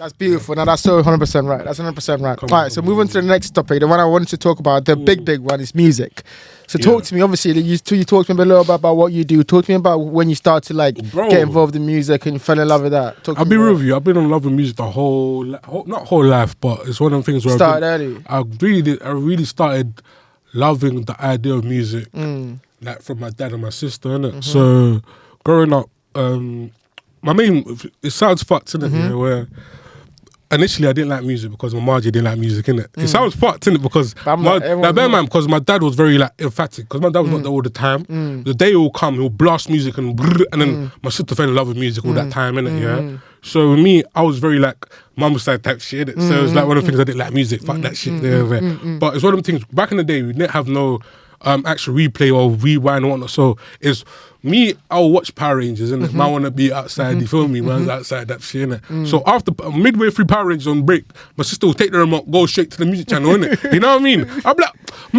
That's beautiful. Now that's so 100% right. That's 100% right. All right, so moving to the next topic, the one I wanted to talk about, the big one is music. So talk to me. Obviously, you talked to me a little bit about what you do. Talk to me about when you start to get involved in music and you fell in love with that. I'll be real with you. I've been in love with music the not whole life, but it's one of the things where started early. I really started loving the idea of music, like from my dad and my sister, innit? So growing up, it sounds fucked, innit? Yeah, where initially I didn't like music because my Margie didn't like music, innit? It sounds fucked, innit? Because because my dad was very emphatic, because my dad was not there all the time. The day will come, he'll blast music and then my sister fell in love with music all that time, innit? Yeah. So with me, I was very mum's side type shit, innit? So it was one of the things I didn't like music, fuck that shit. But it's one of the things, back in the day, we didn't have no actual replay or rewind or whatnot. So it's me, I'll watch Power Rangers, and I want to be outside, you feel me? Man's outside, that shit, innit? So after midway through Power Rangers on break, my sister will take the remote, go straight to the music channel, innit? You know what I mean? I'm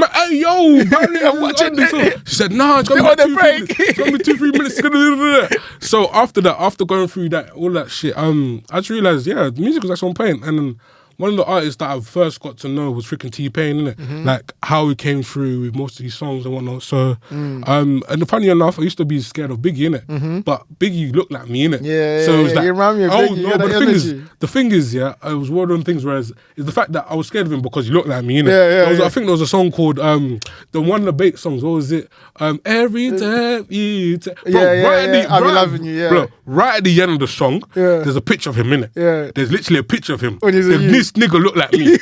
like, hey, yo, I'm watching this. She said, nah, it's gonna be 2-3 minutes. So after going through that, all that shit, I just realised, music was actually on point. And then one of the artists that I first got to know was freaking T-Pain, innit? Like how he came through with most of these songs and whatnot. So, and funny enough, I used to be scared of Biggie, innit? But Biggie looked like me, innit? Yeah, so it was you remind me of Biggie. No, but the thing is, it was one of them things where it's the fact that I was scared of him because he looked like me, innit? I think there was a song called, the one of the Bait songs, what was it? Every time you... I'll Be Loving You, Bro, right at the end of the song, there's a picture of him, innit? Yeah. There's literally a picture of him. This nigga looked like me.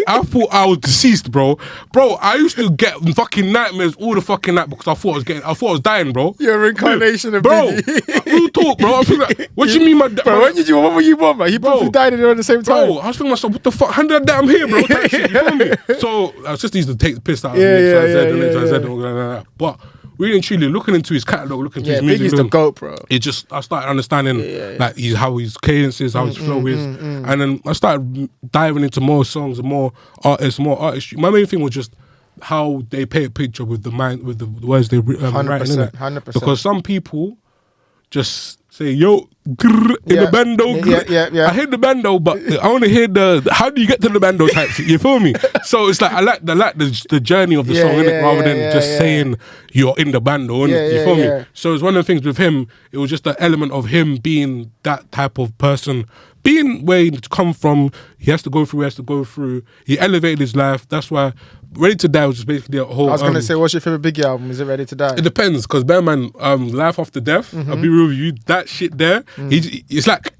I thought I was deceased, bro. Bro, I used to get fucking nightmares all the fucking night because I thought I was dying, bro. You're a reincarnation of Bro, real talk, bro. I was like, what you mean, bro, what were you born, man? He both died at the same time. Bro, I was thinking myself, what the fuck? 100 damn here, bro. That shit, you feel me? So I just used to take the piss out of XYZ and all that. But really and truly, looking into his catalogue, looking into his music, Biggie's the GOAT, bro. I started understanding how his cadence is, how his flow is, and then I started diving into more songs and more artistry. My main thing was just how they paint a picture with the mind, with the words they write in it. 100%. Because some people just say, yo, grrr, in the bando. I hear the bando, but I want to hear how do you get to the bando type shit, you feel me? So it's I like the journey of the song, innit, rather than just saying you're in the bando, innit, you feel me? So it's one of the things with him, it was just the element of him being that type of person, being where he come from, he has to go through, he elevated his life, that's why Ready to Die was just basically a whole... I was going to say, what's your favourite Biggie album? Is it Ready to Die? It depends, because Bearman, Life After Death, I'll be real with you, that shit there, it's like,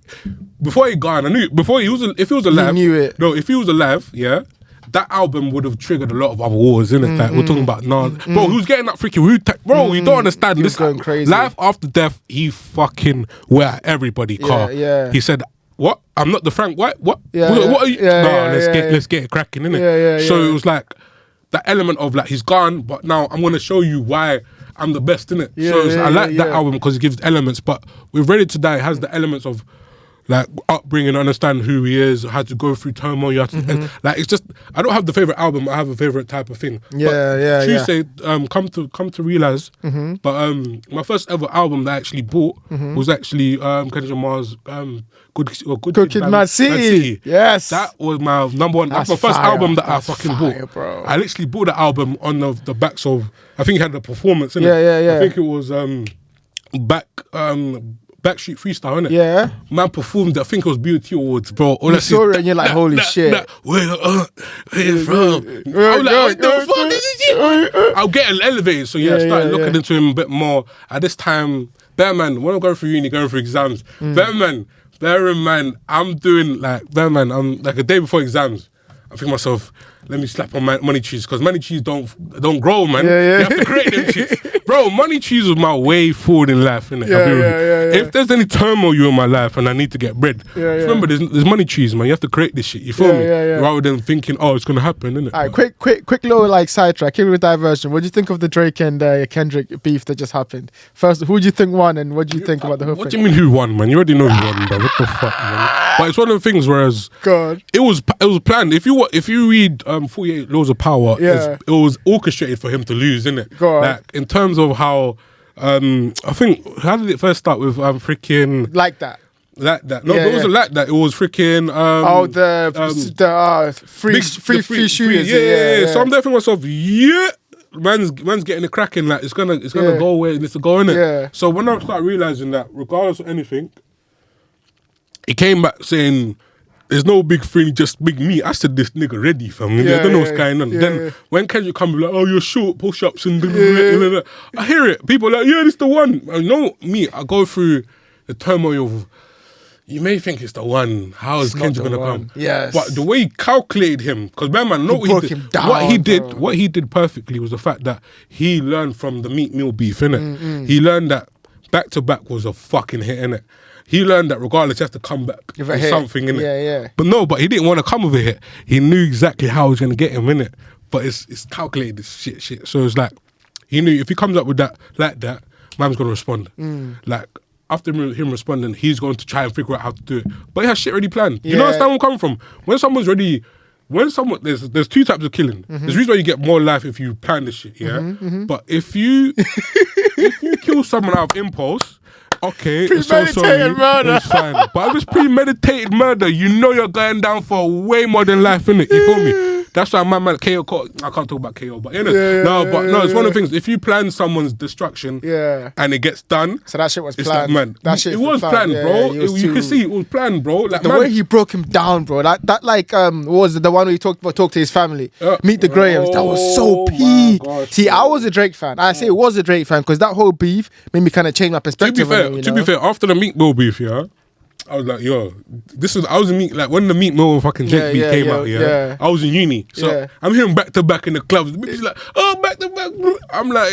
before he gone, I knew, if he was alive... You knew it. No, if he was alive, that album would have triggered a lot of other wars, innit? Like, we're talking about Nas. Bro, who's getting that freaking Wu-Tang? You don't understand. He was going crazy. Life After Death, he fucking wet everybody car. He said... What? I'm not the Frank White. What? What are you? Let's get it cracking, innit? So it was like that element of he's gone, but now I'm gonna show you why I'm the best, innit? I like that album because it gives elements. But with Ready to Die, it has the elements of upbringing, understand who he is, how to go through turmoil. You have to it's just I don't have the favorite album. I have a favorite type of thing. Tuesday, come to realize. But my first ever album that I actually bought was actually Kendrick Lamar's Good Kid, Mad City. Yes, that was my number one. That's my first album that I fucking bought. Bro. I literally bought the album on the backs of. I think he had the performance in it. I think it was Backstreet Freestyle, innit? Yeah. Man performed, I think it was Beauty Awards, bro. You saw it and you're like, holy shit. Where you from? I'm like, what the fuck is this? I'll get elevated. So I started looking into him a bit more. At this time, Bearman, when I'm going through uni, going through exams, Bearman, I'm doing I'm like a day before exams. I think myself, let me slap on money trees, because money trees don't grow, man. You have to create them shit. Bro, money trees was my way forward in life, innit? If there's any turmoil in my life and I need to get bread, remember there's money trees, man. You have to create this shit, you feel me? Rather than thinking, it's gonna happen, innit? Alright, quick little sidetrack, here with diversion. What do you think of the Drake and Kendrick beef that just happened? First, who do you think won, and what do you think about the whole thing? What do you mean who won, man? You already know who won, bro. What the fuck, man? But it's one of the things, whereas God, it was planned. If you read 48 Laws of Power, it was orchestrated for him to lose, innit? Like in terms of how I think, how did it first start with freaking like that? like that. No, it wasn't like that. It was freaking. Free shooters. Yeah. So I'm there thinking to myself, man's getting the cracking. Like it's gonna go where it needs to go in it. Yeah. So when I started realizing that, regardless of anything, he came back saying, "There's no big thing, just big me." I said, "This nigga ready, fam. I don't know what's going on." Then when Kendrick come like, "Oh, you're short push-ups and I hear it. People are like, "Yeah, this the one." I know me. I go through the turmoil of. You may think it's the one. How is Kendrick gonna come? Yes. But the way he calculated him, because man, know what he did. What he did perfectly was the fact that he learned from the Meat Mill beef, innit? He learned that back to back was a fucking hit, innit? He learned that regardless, he has to come back with something, innit? Yeah. But he didn't want to come with a hit. He knew exactly how he was gonna get him, innit? But it's calculated, this shit. So it's like he knew if he comes up with that like that, man's gonna respond. Like. After him responding, he's going to try and figure out how to do it. But he has shit already planned. You know where I'm coming from? There's two types of killing. There's a reason why you get more life if you plan this shit, yeah? But if you kill someone out of impulse, okay, it's so sorry, murder. It's fine. But if it's premeditated murder, you know you're going down for way more than life, innit? You feel me? That's why my man KO. I can't talk about KO, but it's one of the things. If you plan someone's destruction, and it gets done, so that shit was planned. Like, man, it was planned, bro. You can see it was planned, bro. Like the way he broke him down, bro. That what was it, the one where he talked to his family, Meet the Grahams. That was so peak. See, I was a Drake fan. I say it was a Drake fan because that whole beef made me kind of change my perspective. To be fair, after the Meat Mill beef, I was like, I was in like when the Meat Mill fucking Drake beat came out, I was in uni. So I'm hearing back to back in the clubs. The bitch like, oh, back to back. I'm like,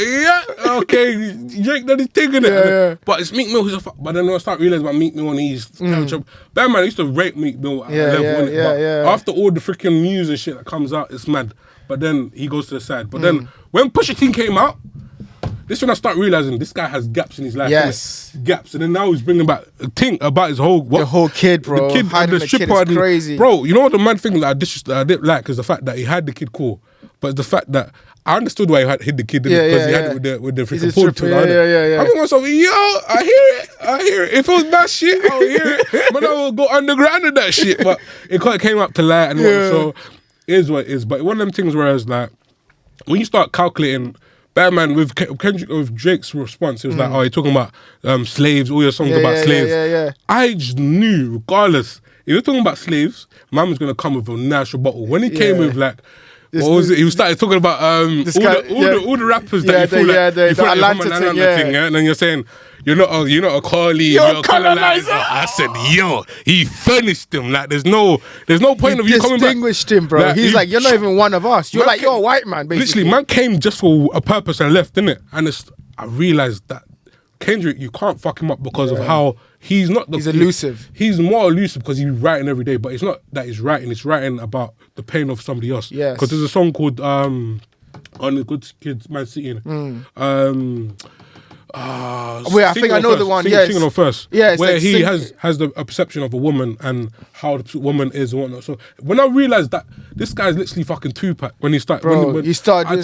okay, Drake done his thing in it. But it's Meat Mill, but then I start realizing about Meat Mill and he's bad man, I used to rate Meat Mill at a level, but after all the freaking news and shit that comes out, it's mad. But then he goes to the side. But then when Pusha T came out, this when I start realizing this guy has gaps in his life. Yes. Gaps. And then now he's bringing back a thing about his whole... The whole kid, bro. The kid and the stripper. Is crazy. Bro, you know what the mad thing that I didn't like is the fact that he had the kid cool. But the fact that I understood why he hid the kid because he had it with the freaking porn tool. I think myself, I hear it. If it was that shit, I'll hear it. But I will go underground with that shit. But it kind of came up to light and so it is what it is. But one of them things where it's like, when you start calculating... Batman with Kendrick, with Drake's response, it was like, oh, you're talking about slaves, all your songs about slaves. I just knew, regardless, if you're talking about slaves, man was going to come with a natural bottle. When he came with like, what was it? He started talking about all the rappers that you feel like you're from an Atlanta thing, and then you're saying, you're not a Carly, you're a colonizer. I said, he furnished him. Like, there's no point of you coming back. Distinguished him, bro. Like, he's like, you're not even one of us. You're like, you're a white man, basically. Literally, man came just for a purpose and left, innit? And I realised that Kendrick, you can't fuck him up because of how he's not the... He's elusive. He's more elusive because he's writing every day, but it's not that he's writing. It's writing about the pain of somebody else. Yes. Because there's a song called On the Good Kids, Man City. Wait, I think I know the one. Singing on first. Yeah, where he has a perception of a woman and how the woman is and whatnot. So when I realized that this guy's literally fucking Tupac when he started. Bro, you started.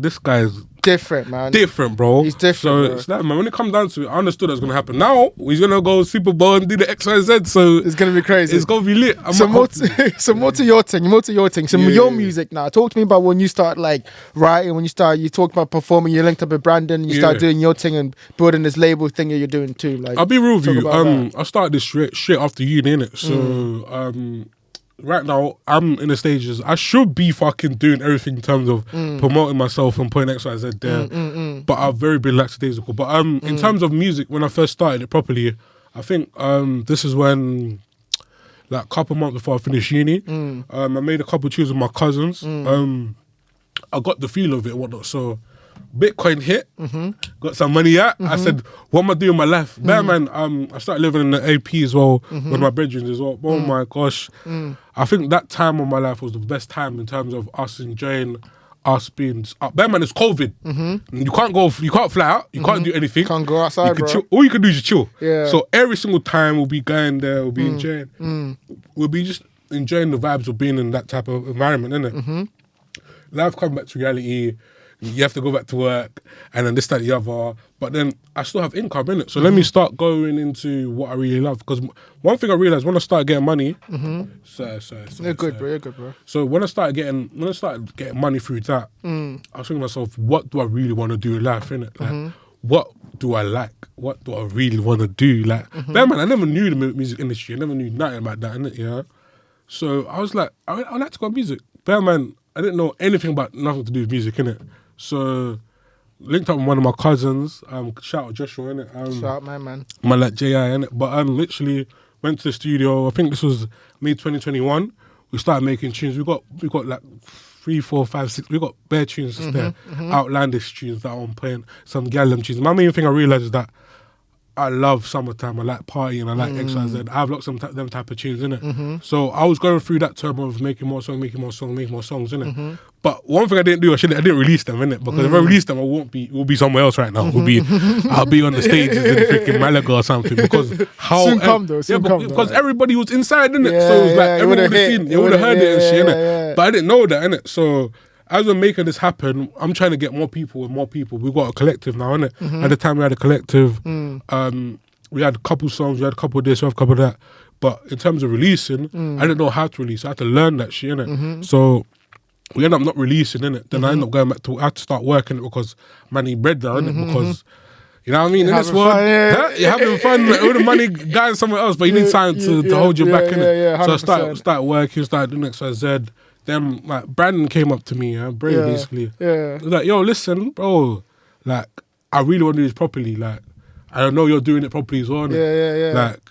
This guy's different, man. Different, bro. He's different. So bro. it's like, man, when it comes down to it, I understood that's gonna happen. Now he's gonna go Super Bowl and do the XYZ. So it's gonna be crazy. It's gonna be lit. More to your thing. So your music now. Talk to me about when you start like writing. When you talk about performing. You linked up with Brandon. And you start doing your thing and building this label thing that you're doing too. Like, I'll be real with you. I started this straight after uni, innit? So right now I'm in the stages. I should be fucking doing everything in terms of promoting myself and putting XYZ there. But I've very been lackadaisical. But in terms of music, when I first started it properly, I think this is when, like a couple months before I finished uni, I made a couple tunes with my cousins. I got the feel of it and whatnot. So Bitcoin hit, got some money out. I said, what am I doing with my life? Man, I started living in the AP as well with my brethren as well. Oh my gosh. I think that time of my life was the best time in terms of us enjoying us being... man, it's COVID. You can't fly out. You can't do anything. Can't go outside, bro. Chill. All you can do is just chill. Yeah. So every single time we'll be going there, we'll be enjoying. We'll be just enjoying the vibes of being in that type of environment, innit? Life come back to reality. you have to go back to work, and then this, that, the other. But then I still have income, innit? So let me start going into what I really love. Because one thing I realized when I started getting money, You're good, bro. So when I started getting money through that, I was thinking to myself, what do I really want to do in life, innit? Like, what do I like? What do I really want to do? Like, man, I never knew the music industry. I never knew nothing about that, innit? Yeah. So I was like, I like to go music. Bear man, I didn't know anything about nothing to do with music, innit? So linked up with one of my cousins. Shout out Joshua, innit? Shout out my man. Man like J.I., innit? But literally went to the studio. I think this was May 2021. We started making tunes. We got like 3, 4, 5, 6. We got bare tunes there, outlandish tunes that I'm playing. Some Gallum tunes. My main thing I realized is that I love summertime. I like partying. I like X, Y, Z. I have lots of them type of tunes, innit? So I was going through that term of making more songs, innit? But one thing I didn't do, I didn't release them, innit? Because if I release them, we'll be somewhere else right now. I'll be on the stages in freaking Malaga or something. Because because everybody was inside, innit? Yeah, so it was like everyone would have seen, you would have heard it and shit, innit? Yeah. But I didn't know that, innit? So as we're making this happen, I'm trying to get more people with more people. We've got a collective now, innit? At the time we had a collective. We had a couple songs, we had a couple of this, we had a couple of that. But in terms of releasing, I didn't know how to release. I had to learn that shit, innit? So we ended up not releasing, innit? Then I ended up going back to, I had to start working it because man need bread now, innit? Because, you know what I mean? In this world, you're having fun, like, all the money going somewhere else, but you need something to hold you back, innit? So I started working, started doing X, Y, Z. Then like Brandon came up to me, basically. He was like, yo, listen, bro, like I really want to do this properly. Like I don't know you're doing it properly as well. Like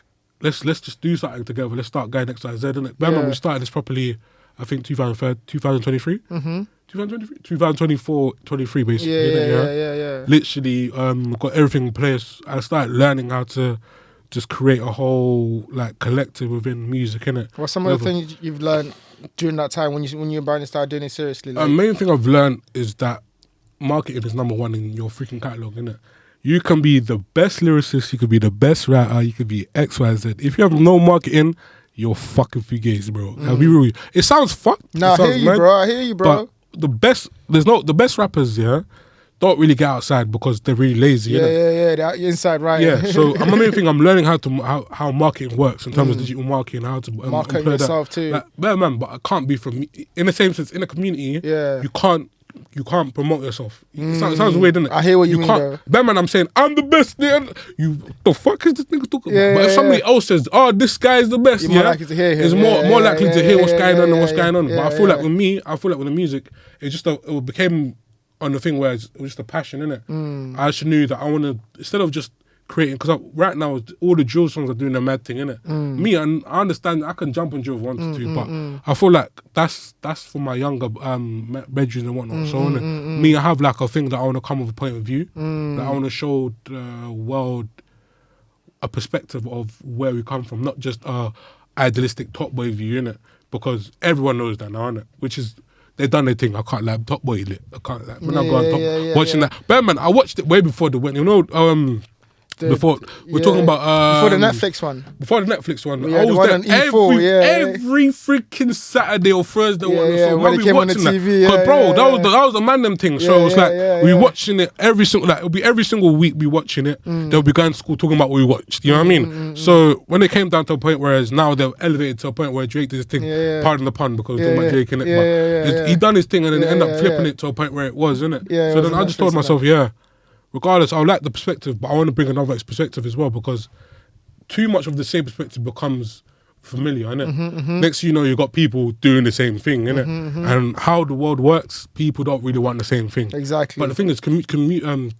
let's just do something together. Let's start going X, Y, Z, innit? Remember we started this properly, I think 2023? 2024, 23 basically. Yeah. Literally, got everything in place. I started learning how to just create a whole like collective within music, innit? What's some of the things you've learned during that time when you about to start doing it seriously? Like? Main thing I've learned is that marketing is number one in your freaking catalogue, innit? You can be the best lyricist, you could be the best writer, you could be X, Y, Z. If you have no marketing, you're fucking fugazi, bro. I'll be real. It sounds fucked. Nah, I hear you, bro. But the best rappers, don't really get outside because they're really lazy. They're inside, right? Yeah, so my main thing, I'm learning how marketing works in terms of digital marketing, how to market yourself too. Like, man, but I can't be from in the same sense in a community. You can't promote yourself. It sounds weird, doesn't it? I hear what you mean, though. Man, I'm saying I'm the best. The fuck is this nigga talking about? But if somebody else says, "Oh, this guy is the best," you're more likely to hear him. It's more likely to hear what's going on and what's going on. Yeah, but I feel like with me, with the music, it just it became on the thing where it was just a passion, innit? I just knew that I want to, instead of just creating, because right now all the drill songs are doing a mad thing, innit? Me, I understand I can jump on drill if I wanted to, but I feel like that's for my younger bedrooms and whatnot. So me, I have like a thing that I want to come with a point of view, that I want to show the world a perspective of where we come from, not just a idealistic top boy view, innit? Because everyone knows that now, innit? Which is, they done their thing. I can't like Top Boy lit. I can't like when I go on Top watching that. But man, I watched it way before the win. You know, before we're talking about before the Netflix one. Before the Netflix one, I was there every freaking Saturday or Thursday. When it came on the TV. Bro, that was a man them thing. So it was like we watching it every single, like it'll be every single week we watching it. They'll be going to school talking about what we watched. You know what I mean? So when it came down to a point, whereas now they're elevated to a point where Drake did his thing. Pardon the pun, because we're talking about Drake in it. But he done his thing and then they end up flipping it to a point where it was, innit? So then I just told myself, regardless, I like the perspective, but I want to bring another perspective as well, because too much of the same perspective becomes familiar, innit? Next thing you know, you've got people doing the same thing, innit? And how the world works, people don't really want the same thing. Exactly. But the thing is,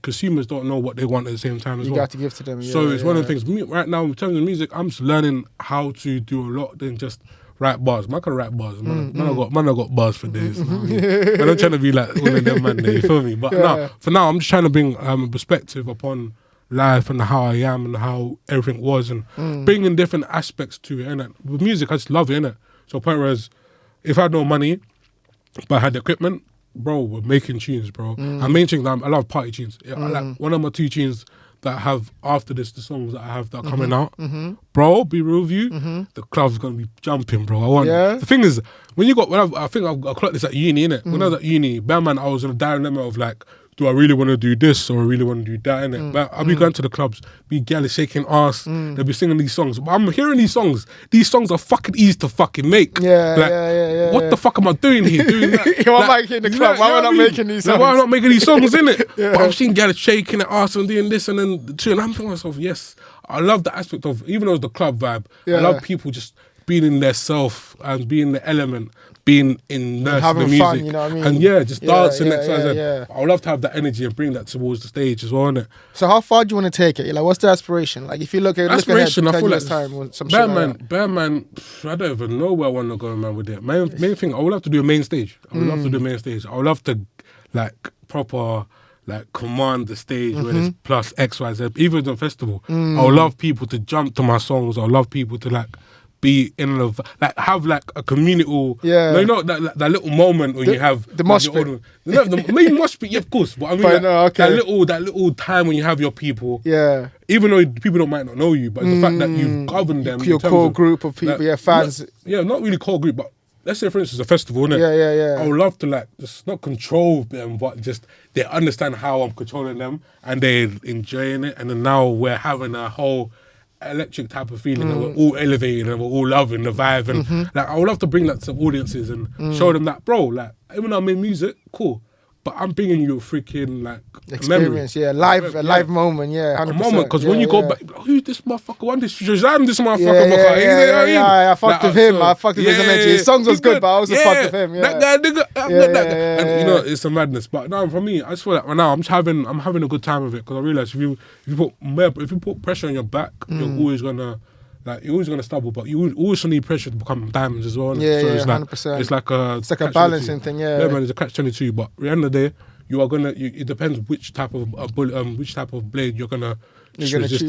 consumers don't know what they want at the same time as well. You got to give to them. So it's one of the things. Right now, in terms of music, I'm just learning how to do a lot than just write bars. Man, I can write bars. Man, I got bars for days. Man, I'm trying to be like one of them man there, you feel me? But for now, I'm just trying to bring a perspective upon life and how I am and how everything was, and bringing different aspects to it, innit? With music, I just love it, innit? So point whereas, if I had no money, but I had the equipment, bro, we're making tunes, bro. And main thing, I love party tunes. Like one of my two tunes that I have after this, the songs that I have that are coming out, bro, be real with you, the club's gonna be jumping, bro. The thing is, when I think I clocked this at uni, innit? When I was at uni, man, I was in a dilemma of like, do I really want to do this or I really want to do that, innit? But I'll be going to the clubs, be gals shaking ass, they'll be singing these songs. But I'm hearing these songs are fucking easy to fucking make. What the fuck am I doing here? Doing that? Why am I in the club? Why am I not making these songs? Like, why am I not making these songs, innit? But I'm seeing gals shaking their ass and doing this and then too. And I'm thinking to myself, yes, I love the aspect of, even though it's the club vibe, I love people just being in their self and being in the element, being in the music, fun, you know what I mean? And just dancing. I would love to have that energy and bring that towards the stage as well, innit? So how far do you want to take it? Like, what's the aspiration? Like, if you look ahead, I feel like time or some Bear Man, I don't even know where I want to go, man, with it. Main thing, I would love to do a main stage. I would love to do a main stage. I would love to like proper like command the stage where there's plus X, Y, Z. Even the festival, I would love people to jump to my songs. I would love people to like be in love, like have like a communal, you know, that little moment when you have the mosh pit. Maybe mosh pit, yeah, of course, but I mean, that little time when you have your people, even though people might not know you, but it's the fact that you've governed them, your core group of people, fans, not really core group, but let's say for instance a festival, innit? I would love to like just not control them, but just they understand how I'm controlling them and they're enjoying it, and then now we're having a whole electric type of feeling that we're all elevated and we're all loving the vibe, and like I would love to bring that to audiences and show them that, bro, like even though I make music, cool, but I'm bringing you a freaking like experience, memory. live moment, 100%. A moment, because when you go back, who's this motherfucker? One this Shazam, this motherfucker. I fucked with him. I fucked with his energy. His songs was good, but I also fucked with him. That guy, nigga, that guy. And you know, it's a madness. But no, for me, I just feel like right now I'm having a good time with it, because I realize if you put pressure on your back, you're always gonna stumble, but you also need pressure to become diamonds as well. Yeah, so it's 100%. It's like a balancing thing. Yeah, man, it's a catch-22. But at the end of the day, you are gonna. It depends which type of blade you're gonna choose.